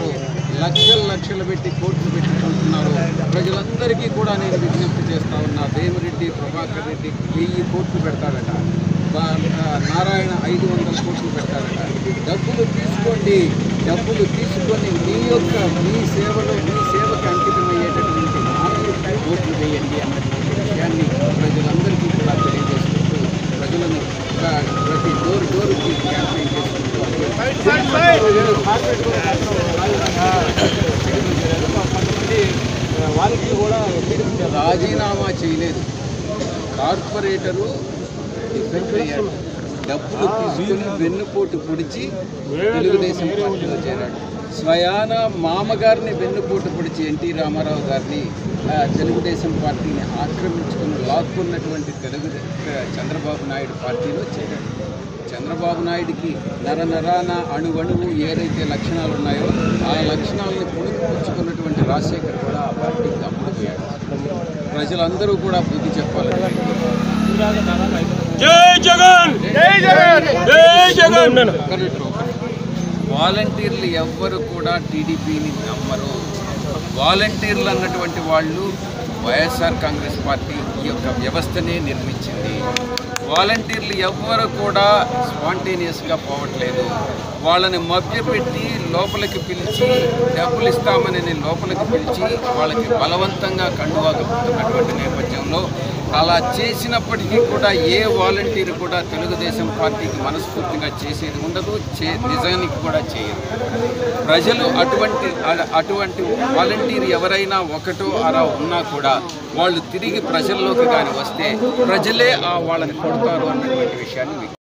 కొంటున్నారు, లక్షలు పెట్టి కోట్లు పెట్టుకుంటున్నారు. ప్రజలందరికీ కూడా నేను విజ్ఞప్తి చేస్తా ఉన్నా, వేమిరెడ్డి ప్రభాకర్ రెడ్డి 1000 కోట్లు పెడతాడట, నారాయణ 500 కోట్లు పెడతాడట. డబ్బులు తీసుకొని మీ సేవకి అంకితమయ్యేటటువంటి 4 కోట్లు వేయండి అన్నటువంటి విషయాన్ని ప్రజలందరికీ కూడా తెలియజేసుకుంటూ, ప్రజలను ప్రతి డోరుకి క్యాంపెయిన్ చేసుకుంటూ వాళ్ళకి కూడా రాజీనామా చేయలేదు. కార్పొరేటరు డబ్బులు తీసుకుని వెన్నుపోటు పొడిచి తెలుగుదేశం పార్టీలో చేరాడు. స్వయాన మామగారిని వెన్నుపోటు పొడిచి ఎన్టీ రామారావు గారిని తెలుగుదేశం పార్టీని ఆక్రమించుకుని లాక్కున్నటువంటి చంద్రబాబు నాయుడు పార్టీలో చేరాడు. చంద్రబాబు నాయుడికి నరనరాన అణువణువు ఏదైతే లక్షణాలు ఉన్నాయో ఆ లక్షణాలను పుణుకుపుచ్చుకున్నటువంటి రాజశేఖర్ కూడా ఆ పార్టీకి అమ్ముడుపోయాడు. ప్రజలందరూ కూడా బుద్ధి చెప్పాలి. వాలంటీర్లు ఎవ్వరు కూడా టీడీపీని నమ్మరు. వాలంటీర్లు అన్నటువంటి వాళ్ళు వైఎస్ఆర్ కాంగ్రెస్ పార్టీ ఈ యొక్క వ్యవస్థనే నిర్మించింది. వాలంటీర్లు ఎవ్వరు కూడా స్పాంటేనియస్గా పోవట్లేదు. వాళ్ళని మభ్యపెట్టి లోపలికి పిలిచి డబ్బులు ఇస్తామని లోపలికి పిలిచి వాళ్ళకి బలవంతంగా కండువా కప్పుతున్నటువంటి నేపథ్యంలో అలా చేసినప్పటికీ కూడా ఏ వాలంటీర్ కూడా తెలుగుదేశం పార్టీకి మనస్ఫూర్తిగా చేసేది ఉండదు, నిజానికి కూడా చేయరు. ప్రజలు అటువంటి వాలంటీర్ ఎవరైనా ఒకటో అరా ఉన్నా కూడా వాళ్ళు తిరిగి ప్రజల్లోకి కానీ వస్తే ప్రజలే వాళ్ళని కొడతారు అన్నటువంటి విషయాన్ని